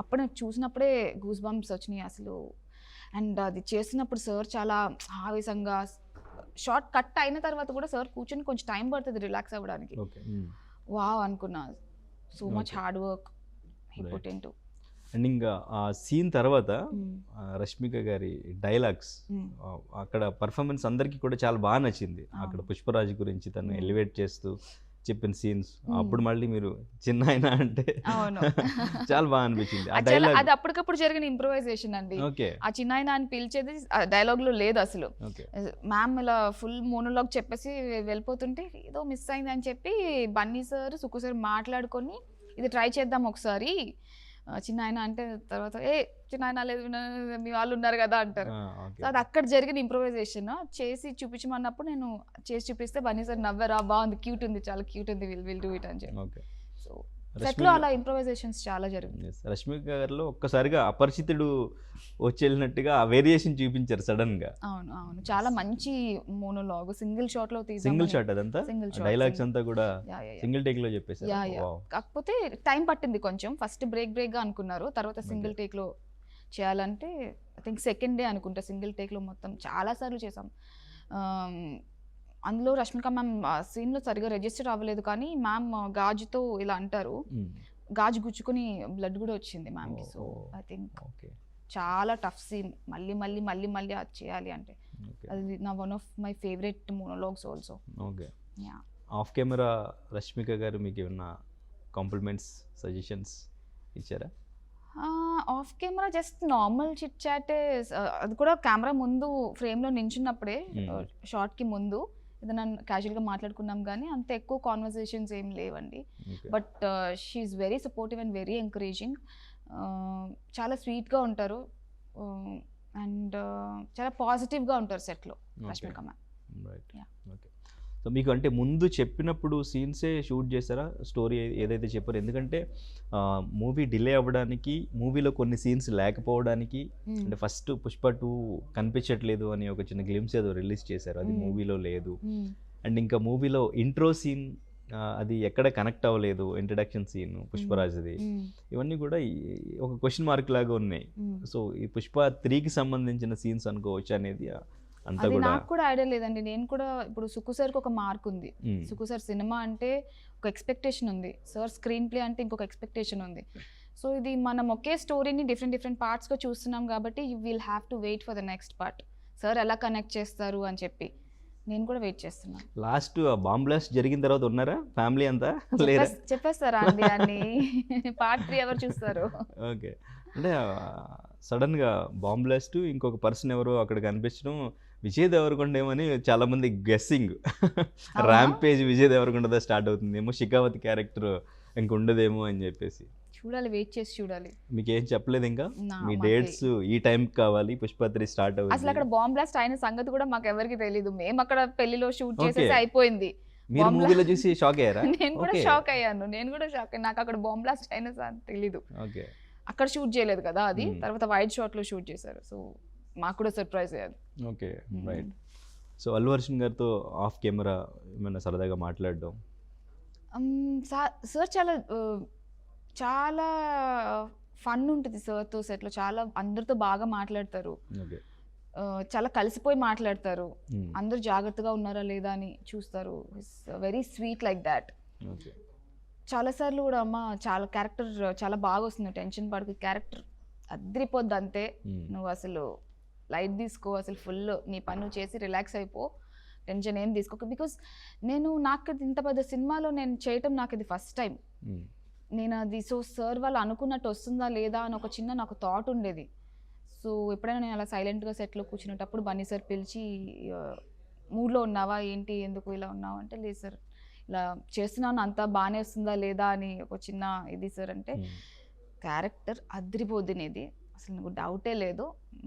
అప్పుడు నేను చూసినప్పుడే గూస్ బంప్స్ వచ్చినాయి అసలు. అండ్ అది చేస్తున్నప్పుడు సార్ చాలా ఆవేశంగా, షార్ట్ కట్ అయిన తర్వాత కూడా సార్ కూర్చొని కొంచెం టైం పడుతుంది రిలాక్స్ అవ్వడానికి. వావ్ అనుకున్నా, so much hard work he put into. And ఇంకా ఆ సీన్ తర్వాత రష్మిక గారి డైలాగ్స్, అక్కడ పర్ఫార్మెన్స్ అందరికీ కూడా చాలా బాగా నచ్చింది. అక్కడ పుష్పరాజ్ గురించి తను ఎలివేట్ చేస్తూ చెప్పిన సీన్స్, అప్పుడు మళ్ళీ మీరు చిన్న ఆయన అంటే చాలా బాగా అనిపించింది ఆ డైలాగ్. అది అప్పటికప్పుడు జరిగిన ఇంప్రూవైజేషన్ అండి. ఆ చిన్న ఆయన అని పిలిచేది డైలాగ్ లో లేదు అసలు. మ్యామ్ ఇలా ఫుల్ మోనోలాగ్ చెప్పేసి వెళ్ళిపోతుంటే ఏదో మిస్ అయింది అని చెప్పి బన్నీ సార్ సుక్కు సార్ మాట్లాడుకొని ఇది ట్రై చేద్దాం ఒకసారి చిన్న ఆయన అంటే, తర్వాత చిన్న ఆయన లేదు మీ వాళ్ళు ఉన్నారు కదా అంటారు. సో అది అక్కడ జరిగిన ఇంప్రూవైజేషన్. చేసి చూపించమన్నప్పుడు నేను చేసి చూపిస్తే బన్నీ సార్ నవ్వరా, బాగుంది, క్యూట్ ఉంది, చాలా క్యూట్ ఉంది, విల్ డూ ఇట్ అని చెప్పి. సో సెట్లో అలా ఇంప్రూవైజేషన్స్ చాలా జరిగింది. రష్మిక గారిలో ఒక్కసారిగా అపరిచితుడు వచ్చేళ్ళినట్టుగా ఆ వేరియేషన్ చూపించారు సడన్ గా. అవును అవును, చాలా మంచి మోనోలాగ్, సింగిల్ షాట్ లో తీసాము. సింగిల్ షాట్ అదంతా, డైలాగ్స్ అంతా కూడా సింగిల్ టేక్ లో చెప్పేశారు. కాకపోతే టైం పట్టింది కొంచెం. ఫస్ట్ బ్రేక్ గా అనుకున్నారు, తర్వాత సింగిల్ టేక్ లో చేయాలంటే ఐ థింక్ సెకండ్ డే అనుకుంటా సింగిల్ టేక్ లో మొత్తం చాలా సార్లు చేసాం. అందులో రష్మిక మ్యామ్ సీన్లో సరిగా రిజిస్టర్ అవ్వలేదు, కానీ మ్యామ్ గాజుతో ఇలా అంటారు, గాజు గుచ్చుకుని బ్లడ్ కూడా వచ్చింది మ్యామ్కి. సో ఐ థింక్ చాలా టఫ్ సీన్, మళ్ళీ మళ్ళీ మళ్ళీ మళ్ళీ అది చేయాలి అంటే అది నా one of my favourite monologues also. Okay, off camera Rashmika గారు మీకు ఏమన్నా కాంప్లిమెంట్స్, సజెషన్స్ ఇచ్చారా? Off camera just normal chit chat, అది కూడా కెమెరా ముందు ఫ్రేమ్లో నించున్నప్పుడే, షార్ట్కి ముందు ఏదైనా క్యాజువల్గా మాట్లాడుకున్నాం, కానీ అంత ఎక్కువ కాన్వర్సేషన్స్ ఏం లేవండి. But she's very supportive and very encouraging. చాలా స్వీట్గా ఉంటారు అండ్ చాలా పాజిటివ్గా ఉంటారు సెట్లో రష్మిక మ్యామ్. ఓకే, సో మీకు అంటే ముందు చెప్పినప్పుడు సీన్సే షూట్ చేస్తారా, స్టోరీ ఏదైతే చెప్పారో? ఎందుకంటే మూవీ డిలే అవ్వడానికి, మూవీలో కొన్ని సీన్స్ లేకపోవడానికి, అంటే ఫస్ట్ పుష్ప 2 కనిపించట్లేదు అని ఒక చిన్న గ్లిమ్స్ ఏదో రిలీజ్ చేశారు, అది మూవీలో లేదు. అండ్ ఇంకా మూవీలో ఇంట్రో సీన్ అది ఎక్కడ కనెక్ట్ అవ్వలేదు, ఇంట్రడక్షన్ సీన్ పుష్పరాజ్ది, ఇవన్నీ కూడా ఒక క్వశ్చన్ మార్క్ లాగా ఉన్నాయి. సో ఈ పుష్ప 3కి సంబంధించిన సీన్స్ అనుకోవచ్చు అనేది అది నాకు కూడా ఐడియా లేదండి. నేను కూడా ఇప్పుడు సుక్కు సార్కి ఒక మార్క్ ఉంది. సుక్కు సార్ సినిమా అంటే ఒక ఎక్స్పెక్టేషన్ ఉంది, సార్ స్క్రీన్ ప్లే అంటే ఇంకొక ఎక్స్పెక్టేషన్ ఉంది. సో ఇది మనం ఒకే స్టోరీని డిఫరెంట్ పార్ట్స్గా చూస్తున్నాం కాబట్టి you will have to wait for the next part, sir ఎలా కనెక్ట్ చేస్తారు అని చెప్పి నేను కూడా వెయిట్ చేస్తున్నాను. లాస్ట్ బాంబ్ బ్లాస్ట్ జరిగిన తర్వాత ఉన్నారా ఫ్యామిలీ అంతా? చెప్పేస్తారా అండి అని? పార్ట్ 3 ఎవరు చూస్తారు? ఓకే, అంటే సడన్గా బాంబ్ బ్లాస్ట్, ఇంకొక పర్సన్ ఎవరో అక్కడ కనిపించడం, విజయ్ దేవరకొండ ఏమని చాలా మంది గెస్సింగ్, ర్యాంపేజ్ విజయ్ దేవరకొండతో స్టార్ట్ అవుతుందేమో, షికావత్ క్యారెక్టర్ ఇంకొండదేమో అని చెప్పేసి. చూడాలి, వెయిట్ చేసి చూడాలి. మీకు ఏం చెప్పలేదు ఇంకా? మీ డేట్స్ ఈ టైం కావాలి, పుష్ప 3 స్టార్ట్ అవుతుంది. అసలు అక్కడ బాంబ్ బ్లాస్ట్ అయిన సంగతి కూడా మాకు ఎవరికి తెలియదు. మేము అక్కడ పెళ్లిలో షూట్ చేసేసి అయిపోయింది. మీరు మూవీలో చూసి షాక్ అయ్యారా? నేను కూడా షాక్ అయ్యాను, నాకు అక్కడ బాంబ్ బ్లాస్ట్ అయిన తెలీదు. ఓకే, అక్కడ షూట్ చేయలేదు కదా, అది తర్వాత వైడ్ షాట్ లో షూట్ చేశారు, సో మాకు కూడా సర్ప్రైజ్ అయ్యాది. Okay, right. So Allu Arjun గారితో ఆఫ్ కెమెరా ఏమైనా సరదాగా మాట్లాడడం? సార్ చాలా ఫన్ ఉంటుంది సార్తో సెట్లో, చాలా అందరితో బాగా మాట్లాడతారు, చాలా కలిసిపోయి మాట్లాడతారు, అందరూ జాగ్రత్తగా ఉన్నారా లేదా అని చూస్తారు. Very sweet like that. చాలాసార్లు కూడా అమ్మ చాలా క్యారెక్టర్ చాలా బాగా వస్తుంది, టెన్షన్ పడుకు, క్యారెక్టర్ అదిరిపోద్ది అంతే, నువ్వు అసలు లైట్ తీసుకో, అసలు ఫుల్ నీ పని నువ్వు చేసి రిలాక్స్ అయిపో, టెన్షన్ ఏం తీసుకోక. బికాస్ నాకు ఇంత పెద్ద సినిమాలో నేను చేయటం నాకు ఇది ఫస్ట్ టైం. నేను అది సో సార్ వాళ్ళు అనుకున్నట్టు వస్తుందా లేదా అని ఒక చిన్న నాకు థాట్ ఉండేది. సో ఎప్పుడైనా నేను అలా సైలెంట్గా సెట్లో కూర్చునేటప్పుడు బన్నీ సార్ పిలిచి, మూడ్లో ఉన్నావా ఏంటి, ఎందుకు ఇలా ఉన్నావు అంటే, లేదు సార్ ఇలా చేస్తున్నాను, అంతా బాగానే వస్తుందా లేదా అని ఒక చిన్న ఇది సార్ అంటే, క్యారెక్టర్ అదిరిపోద్ది నీది, అసలు నువ్వు డౌటే లేదు,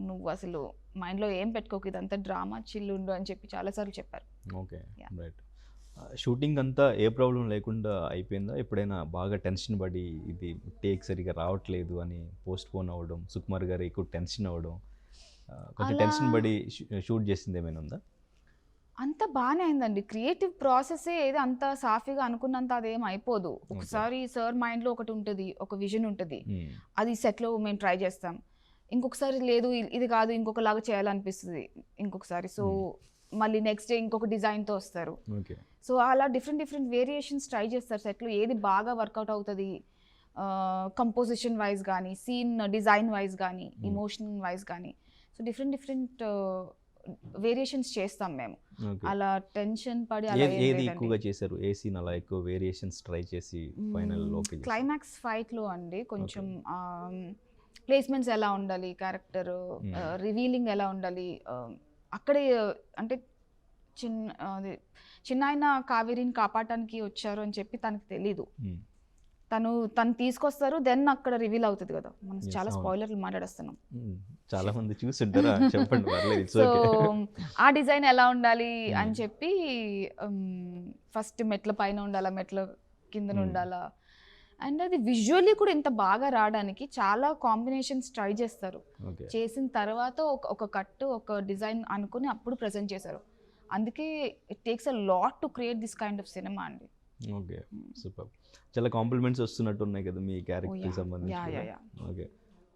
నువ్వు అసలు మైండ్లో ఏం పెట్టుకోకు, ఇదంతా డ్రామా, చిల్లుండు అని చెప్పి చాలాసార్లు చెప్పారు. Okay, right. షూటింగ్ అంతా ఏ ప్రాబ్లం లేకుండా అయిపోయిందా? ఎప్పుడైనా బాగా టెన్షన్ పడి ఇది టేక్ సరిగా రావట్లేదు అని పోస్ట్ పోన్ అవ్వడం, సుకుమార్ గారు ఎక్కువ టెన్షన్ అవ్వడం, కొంచెం టెన్షన్ పడి షూట్ చేసింది ఏమైనా ఉందా? అంత బాగానే అయిందండి. క్రియేటివ్ ప్రాసెసే ఏదో అంత సాఫీగా అనుకున్నంత అదేం అయిపోదు. ఒకసారి సార్ మైండ్లో ఒకటి ఉంటుంది, ఒక విజన్ ఉంటుంది, అది సెట్లో మేము ట్రై చేస్తాం. ఇంకొకసారి లేదు ఇది కాదు ఇంకొకలాగా చేయాలనిపిస్తుంది ఇంకొకసారి. సో మళ్ళీ నెక్స్ట్ డే ఇంకొక డిజైన్తో వస్తారు. సో అలా డిఫరెంట్ వేరియేషన్స్ ట్రై చేస్తారు సెట్లో, ఏది బాగా వర్కౌట్ అవుతుంది కంపోజిషన్ వైజ్ కానీ, సీన్ డిజైన్ వైజ్ కానీ, ఇమోషన్ వైజ్ కానీ. సో డిఫరెంట్ వేరియేషన్స్ చేస్తాం మేము. అలా టెన్షన్ పడి ఏది ఎక్కువగా చేశారు? ఏ సీన్ అలా ఎక్కువ వేరియేషన్స్ ట్రై చేసి ఫైనల్ లోకి? క్లైమాక్స్ ఫైట్లో అండి కొంచెం ప్లేస్మెంట్స్ ఎలా ఉండాలి, క్యారెక్టర్ రివీలింగ్ ఎలా ఉండాలి, అక్కడే అంటే చిన్న ఆయన కావేరిని కాపాడటానికి వచ్చారు అని చెప్పి తనకు తెలీదు. తను తీసుకొస్తారు, దెన్ అక్కడ రివీల్ అవుతుంది కదా. మనం చాలా స్పాయిలర్లు మాట్లాడేస్తున్నాం, చాలా మంది చూస్తుంటారా, చెప్పండి. సో ఆ డిజైన్ ఎలా ఉండాలి అని చెప్పి ఫస్ట్ మెట్ల పైన ఉండాలా, మెట్ల కిందన ఉండాలా, అండ్ అది విజువల్లీ కూడా ఇంత బాగా రావడానికి చాలా కాంబినేషన్స్ ట్రై చేస్తారు. చేసిన తర్వాత ఒక కట్టు ఒక డిజైన్ అనుకుని అప్పుడు ప్రజెంట్ చేశారు. అందుకే it takes a lot to create this kind of cinema అండి. Okay, super. చాలా కాంప్లిమెంట్స్ వస్తున్నట్టు ఉన్నాయి కదా మీ క్యారెక్టర్కి సంబంధించి. ఓకే,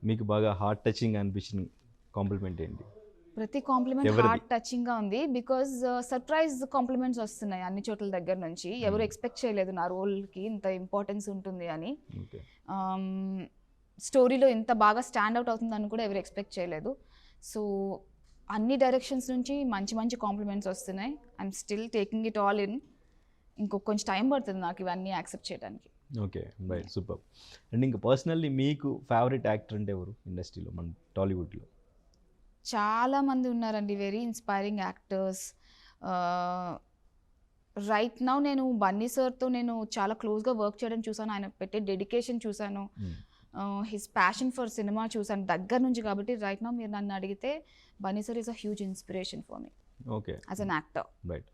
మీకు బాగా హార్ట్ టచింగ్ అనిపించిన కాంప్లిమెంట్ ఏంటి? ప్రతి కాంప్లిమెంట్ హార్ట్ టచింగ్గా ఉంది, బికాజ్ సర్ప్రైజ్ కాంప్లిమెంట్స్ వస్తున్నాయి అన్ని చోట్ల దగ్గర నుంచి. ఎవరు ఎక్స్పెక్ట్ చేయలేదు నా రోల్కి ఇంత ఇంపార్టెన్స్ ఉంటుంది అని, స్టోరీలో ఇంత బాగా స్టాండ్ అవుట్ అవుతుందని కూడా ఎవరు ఎక్స్పెక్ట్ చేయలేదు. సో అన్ని డైరెక్షన్స్ నుంచి మంచి కాంప్లిమెంట్స్ వస్తున్నాయి. I'm still taking it all in. కొంచెం టైం పడుతుంది నాకు ఇవన్నీ యాక్సెప్ట్ చేయడానికి. Okay, right, super. అండ్ ఇంకా పర్సనల్లీ మీకు ఫేవరెట్ యాక్టర్ అంటే ఎవరు ఇండస్ట్రీలో, మన టాలీవుడ్లో? చాలా మంది ఉన్నారండి, very inspiring actors. Right now నేను బన్నీ సార్తో నేను చాలా క్లోజ్గా వర్క్ చేయడం చూసాను, ఆయన పెట్టే డెడికేషన్ చూసాను, హిస్ ప్యాషన్ ఫర్ సినిమా చూసాను దగ్గర నుంచి. కాబట్టి రైట్ నౌ మీరు నన్ను అడిగితే Bunny sir is a huge inspiration for me. Okay, as an actor. Right.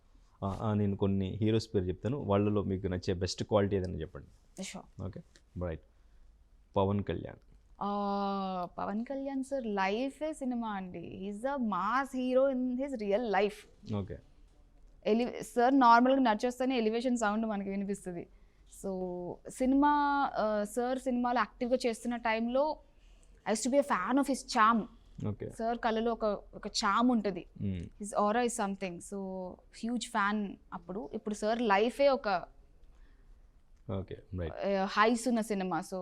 నేను కొన్ని హీరోస్ పేరు చెప్తాను, వాళ్ళలో మీకు నచ్చే బెస్ట్ క్వాలిటీ ఏదైనా చెప్పండి. Okay, right. Pawan Kalyan. Pawan Kalyan sir లైఫే సినిమా అండి. He's a mass hero in his real life. Okay, sir నార్మల్గా నడిచేస్తేనే ఎలివేషన్ సౌండ్ మనకి వినిపిస్తుంది. సో సార్ సినిమాలో యాక్టివ్గా చేస్తున్న టైంలో I use to be a fan of his charm. Okay, sir కళ్ళలో ఒక చామ్ ఉంటుంది, his aura is something. So huge fan అప్పుడు. ఇప్పుడు సార్ లైఫే ఒక హైస్ ఉన్న సినిమా. So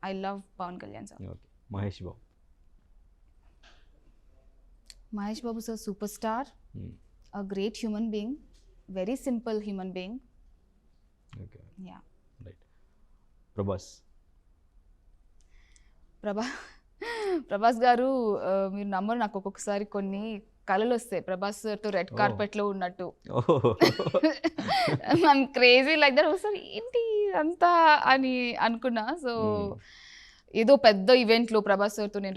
I love Pawan Kalyan sir. Mahesh Babu. Mahesh Babu sir super star, a great human being, very simple human being. Okay, yeah, right. Prabhas గారు, మీరు నమ్మరు, నాకు ఒక్కొక్కసారి కొన్ని కళలు వస్తాయి ప్రభాస్ సార్తో రెడ్ కార్పెట్లో ఉన్నట్టు. I'm crazy like that. ఒకసారి ఏంటి అంతా అని అనుకున్నా. సో ఏదో పెద్ద ఈవెంట్లో ప్రభాస్ సార్తో నేను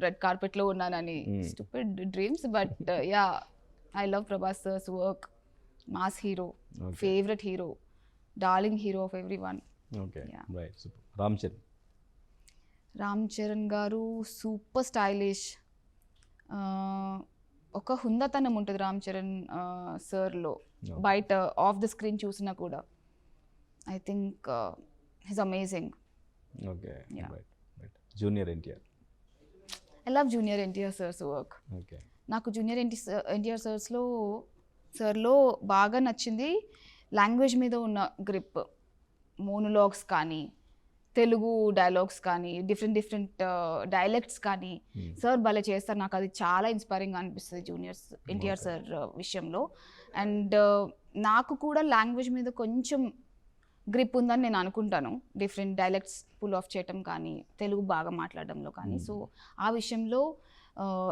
రెడ్ కార్పెట్లో ఉన్నానని. Stupid dreams, but yeah, I love Prabhas sir's work. Mass hero, favorite hero, darling hero of everyone. Okay, yeah. Right, super. Ram Charan garu super stylish. ఒక హుందాతనం ఉంటుంది రామ్ చరణ్ సార్లో, బయట ఆఫ్ ద స్క్రీన్ చూసినా కూడా. I think his amazing. Okay, right. Junior NTR. I love junior NTR sir's work. Okay, నాకు junior NTR సార్లో బాగా నచ్చింది లాంగ్వేజ్ మీద ఉన్న గ్రిప్. మోనోలాగ్స్ కానీ, తెలుగు డైలాగ్స్ కానీ, డిఫరెంట్ డైలెక్ట్స్ కానీ సార్ భలే చేస్తారు. నాకు అది చాలా ఇన్స్పైరింగ్ అనిపిస్తుంది ఎన్టీఆర్ సార్ విషయంలో. అండ్ నాకు కూడా లాంగ్వేజ్ మీద కొంచెం గ్రిప్ ఉందని నేను అనుకుంటాను, డిఫరెంట్ డైలెక్ట్స్ పుల్ ఆఫ్ చేయటం కానీ, తెలుగు బాగా మాట్లాడడంలో కానీ. సో ఆ విషయంలో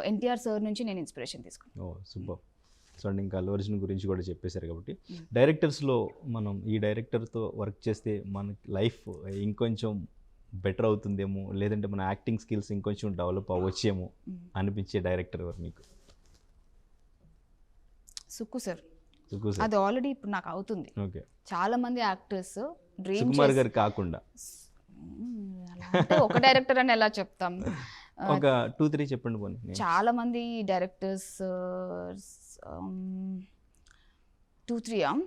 ఎన్టీఆర్ సార్ నుంచి నేను ఇన్స్పిరేషన్ తీసుకున్నాను. సూపర్. సో అండ్ ఇంకా అల్లు అర్జున్ గురించి కూడా చెప్పేశారు కాబట్టి, డైరెక్టర్స్లో మనం ఈ డైరెక్టర్తో వర్క్ చేస్తే మనకి లైఫ్ ఇంకొంచెం బెటర్ అవుతుందేమో, లేదంటే మన యాక్టింగ్ స్కిల్స్ ఇంకొంచెం డెవలప్ అవ్వచ్చేమో అనిపించే డైరెక్టర్ ఎవరు మీకు? Sukku sir, Suku sir. అది ఆల్రెడీ ఇప్పుడు నాకు అవుతుంది. ఓకే. చాలా మంది యాక్టర్స్ డ్రీమ్ సుకుమార్ గారు కాకుండా ఒక డైరెక్టర్ అని ఎలా చెప్తాం, ఒక 2-3 చెప్పండి పోనీ. చాలా మంది డైరెక్టర్స్ 2-3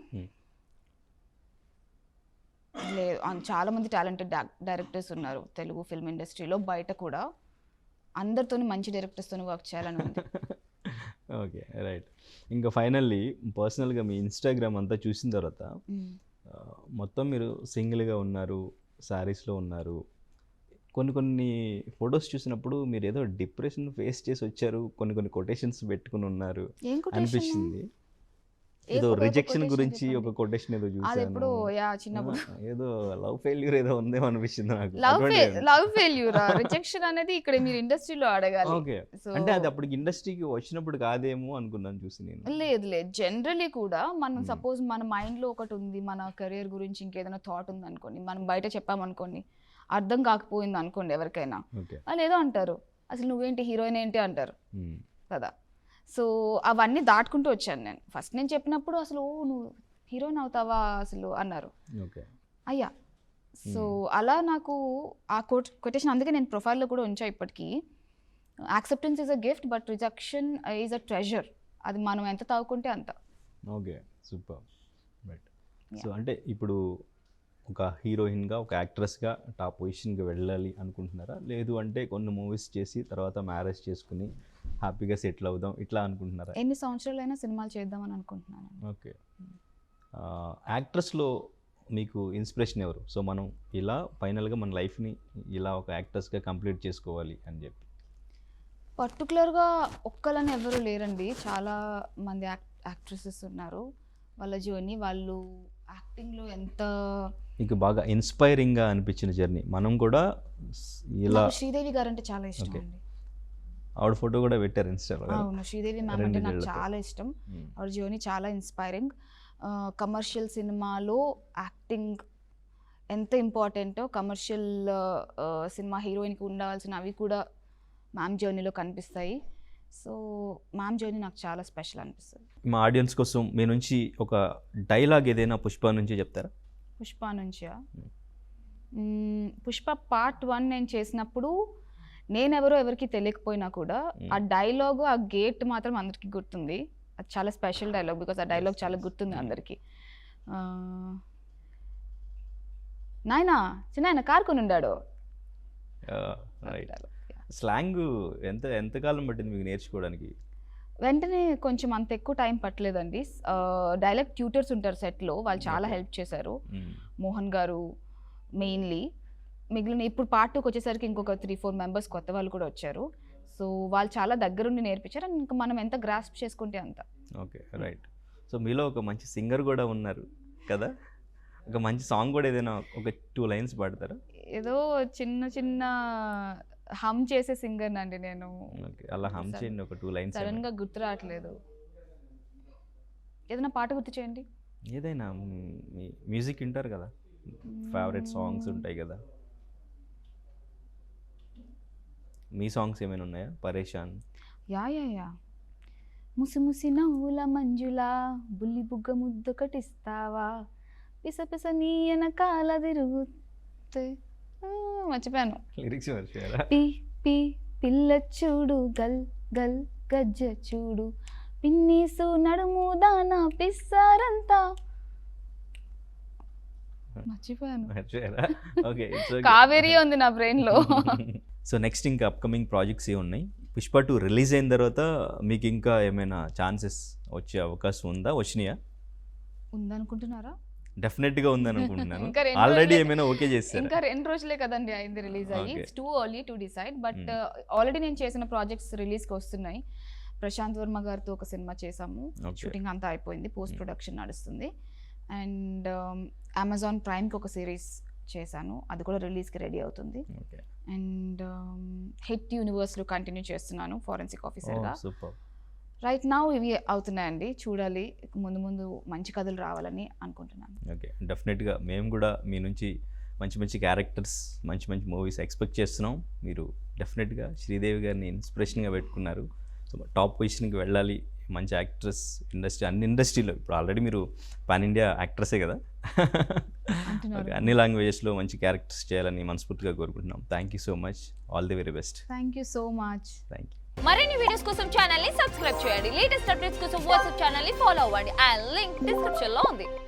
లేదు, చాలా మంది టాలెంటెడ్ డైరెక్టర్స్ ఉన్నారు తెలుగు ఫిల్మ్ ఇండస్ట్రీలో, బయట కూడా. అందరితోని మంచి డైరెక్టర్స్తోని వర్క్ చేయాలని ఉంది. Okay, right. ఇంకా ఫైనల్లీ పర్సనల్గా మీ ఇన్స్టాగ్రామ్ అంతా చూసిన తర్వాత మొత్తం మీరు సింగిల్గా ఉన్నారు, శారీస్లో ఉన్నారు. కొన్ని ఫొటోస్ చూసినప్పుడు మీరు ఏదో డిప్రెషన్ ఫేస్ చేసి వచ్చారు, కొన్ని కొటేషన్స్ పెట్టుకుని ఉన్నారు ఏం quotation? అనిపించింది. ఏదో రిజెక్షన్ గురించి ఒక కొటేషన్ ఏదో అది చూసాను, ఎప్పుడు చిన్నప్పుడు ఏదో లవ్ ఫెయిల్యూర్ ఏదో ఉందేమో అనిపించింది నాకు. లవ్ ఫెయిల్యూర్, రిజెక్షన్ అనేది ఇక్కడ మీరు ఇండస్ట్రీలో అడగాలి. ఓకే, అంటే అది అప్పటికి ఇండస్ట్రీకి వచ్చినప్పుడు కాదేమో అనుకున్నాను చూసి నేను. లేదు, జనరలీ కూడా మనం సపోజ్ మన మైండ్లో ఒకటి ఉంది, మన కెరియర్ గురించి ఇంకేదైనా థాట్ ఉంది అనుకోండి, మనం బయట చెప్పామనుకోండి, అర్థం కాకపోయింది అనుకోండి ఎవరికైనా, వాళ్ళు ఏదో అంటారు, అసలు నువ్వేంటి హీరోయిన్ ఏంటి అంటారు కదా. సో అవన్నీ దాటుకుంటూ వచ్చాను నేను. ఫస్ట్ నేను చెప్పినప్పుడు అసలు నువ్వు హీరోయిన్ అవుతావా అసలు అన్నారు, అయ్యా. సో అలా నాకు ఆ కొటేషన్ అందుకే నేను ప్రొఫైల్లో కూడా ఉంచా ఇప్పటికీ. Acceptance is a gift but rejection is a treasure. అది మనం ఎంత తాగుకుంటే అంత. Okay, super, right. సో అంటే ఇప్పుడు ఒక హీరోయిన్గా, ఒక యాక్ట్రెస్గా టాప్ పొజిషన్కి వెళ్ళాలి అనుకుంటున్నారా, లేదు అంటే కొన్ని మూవీస్ చేసి తర్వాత మ్యారేజ్ చేసుకుని హ్యాపీగా సెటిల్ అవుదాం ఇట్లా అనుకుంటున్నారా? ఎన్ని సంవత్సరాలైనా సినిమాలు చేద్దామని అనుకుంటున్నాను. ఓకే. యాక్ట్రెస్లో మీకు ఇన్స్పిరేషన్ ఎవరు? సో మనం ఇలా ఫైనల్గా మన లైఫ్ని ఇలా ఒక యాక్ట్రెస్గా కంప్లీట్ చేసుకోవాలి అని చెప్పి. పర్టికులర్గా ఒక్కలని ఎవరు లేరండి, చాలా మంది యాక్ట్రెసెస్ ఉన్నారు. వాళ్ళ జర్నీ, వాళ్ళు యాక్టింగ్లో ఎంత మీకు బాగా ఇన్స్పైరింగ్గా అనిపించిన జర్నీ. మనం కూడా ఇలా శ్రీదేవి గారు అంటే చాలా ఇష్టం అండి. ఆవిడ ఫోటో కూడా పెట్టారు ఇన్స్టాలో. అవును, శ్రీదేవి మ్యామ్ అంటే నాకు చాలా ఇష్టం. ఆవిడ జర్నీ చాలా ఇన్స్పైరింగ్. కమర్షియల్ సినిమాలో యాక్టింగ్ ఎంత ఇంపార్టెంటో, కమర్షియల్ సినిమా హీరోయిన్కి ఉండాల్సిన అవి కూడా మ్యామ్ జర్నీలో కనిపిస్తాయి. సో మ్యామ్ జర్నీ నాకు చాలా స్పెషల్ అనిపిస్తుంది. మా ఆడియన్స్ కోసం మీ నుంచి ఒక డైలాగ్ ఏదైనా పుష్ప నుంచి చెప్తారా? పుష్ప నుంచా? పుష్ప పార్ట్ 1 నేను చేసినప్పుడు నేనెవరో ఎవరికి తెలియకపోయినా కూడా ఆ డైలాగ్, ఆ గేట్ మాత్రం అందరికీ గుర్తుంది. అది చాలా స్పెషల్ డైలాగ్, బికాస్ ఆ డైలాగ్ చాలా గుర్తుంది అందరికీ. నాయనా చిన్న కార్ కొని ఉండాడు. స్లాంగ్ ఎంతకాలం పట్టింది మీకు నేర్చుకోవడానికి? వెంటనే కొంచెం అంత ఎక్కువ టైం పట్టలేదండి. డైలాగ్ ట్యూటర్స్ ఉంటారు సెట్లో, వాళ్ళు చాలా హెల్ప్ చేశారు. మోహన్ గారు మెయిన్లీ. మిగిలిన ఇప్పుడు పార్ట్ 2కి వచ్చేసరికి ఇంకొక 3-4 మెంబర్స్ కొత్త వాళ్ళు కూడా వచ్చారు. సో వాళ్ళు చాలా దగ్గరుండి నేర్పించారు. అండ్ ఇంకా మనం ఎంత గ్రాస్ప్ చేసుకుంటే అంత. Okay, right. సో మీలో ఒక మంచి సింగర్ కూడా ఉన్నారు కదా, ఒక మంచి సాంగ్ కూడా ఏదైనా ఒక 2 లైన్స్ పాడతారా? ఏదో చిన్న హమ్ చేసే సింగర్ అండి నేను. అలా హమ్ చేయండి ఒక 2 లైన్స్. సడన్గా గుర్తు రావట్లేదు, ఏదైనా పాట గుర్తు చేయండి. ఏదైనా మ్యూజిక్ వింటారు కదా, ఫేవరెట్ సాంగ్స్ ఉంటాయి కదా, మీ సాంగ్స్ ఏమైనా ఉన్నాయా? పరేషాన్. యా ముసి నవ్వుల మంజులా, బుల్లి బుగ్గ ముద్దు కటిస్తావా, పిస నీ వెనకాల తిరుగుతే. మర్చిపోయాను లిరిక్స్. మర్చిపోయారా? పి పిల్ల చూడు, గల్ గల్ గజ్జ చూడు, పిన్నీసు నడుము దానా పిస్సారంతా. మర్చిపోయారా? ఓకే, కావేరీ ఉంది నా బ్రెయిన్లో. సో నెక్స్ట్ ఇంకా అప్కమింగ్ ప్రాజెక్ట్స్ ఏ ఉన్నాయి? పుష్ప 2 రిలీజ్ అయిన తర్వాత మీకు ఇంకా ఏమైనా ఛాన్సెస్ వచ్చే అవకాశం ఉందా? వచ్చినాయా? ఉందనుకుంటున్నారా? డెఫినెట్గా ఉందని అనుకుంటున్నాను. ఆల్రెడీ ఏమైనా ఓకే చేశారు? ఇంకా 2 రోజులే కదండి అయింది రిలీజ్ అయ్యి. It's too early to decide. But already నేను చేసిన ప్రాజెక్ట్స్ రిలీజ్కి వస్తున్నాయి. ప్రశాంత్ వర్మ గారితో ఒక సినిమా చేసాము, షూటింగ్ అంతా అయిపోయింది, పోస్ట్ ప్రొడక్షన్ నడుస్తుంది. అండ్ అమెజాన్ ప్రైమ్కి ఒక సిరీస్ చేశాను, అది కూడా రిలీజ్కి రెడీ అవుతుంది. అండ్ హిట్ యూనివర్స్లో కంటిన్యూ చేస్తున్నాను ఫారెన్సిక్ ఆఫీసర్గా. రైట్ నౌ ఇవి అవుతున్నాయండి, చూడాలి ముందు మంచి కథలు రావాలని అనుకుంటున్నాను. ఓకే, డెఫినెట్గా మేము కూడా మీ నుంచి మంచి మంచి క్యారెక్టర్స్, మంచి మంచి మూవీస్ ఎక్స్పెక్ట్ చేస్తున్నాం. మీరు డెఫినెట్గా శ్రీదేవి గారిని ఇన్స్పిరేషన్గా పెట్టుకున్నారు. సో టాప్ పొజిషన్కి వెళ్ళాలి, మంచి యాక్ట్రెస్, అన్ని ఇండస్ట్రీలో ఇప్పుడు ఆల్రెడీ మీరు పాన్ ఇండియా యాక్ట్రెసే కదా. అన్ని లాంగ్వేజెస్లో మంచి క్యారెక్టర్స్ చేయాలని మనస్ఫూర్తిగా కోరుకుంటున్నాం. Thank you so much. All the very best. Thank you so much. Thank you. మరిన్ని వీడియోస్ కోసం ఛానల్ ని సబ్స్క్రైబ్ చేయండి. లేటెస్ట్ అప్డేట్స్ కోసం వాట్సాప్ ఛానల్ ని ఫాలో అవ్వండి. ఆ లింక్ డిస్క్రిప్షన్ లో ఉంది.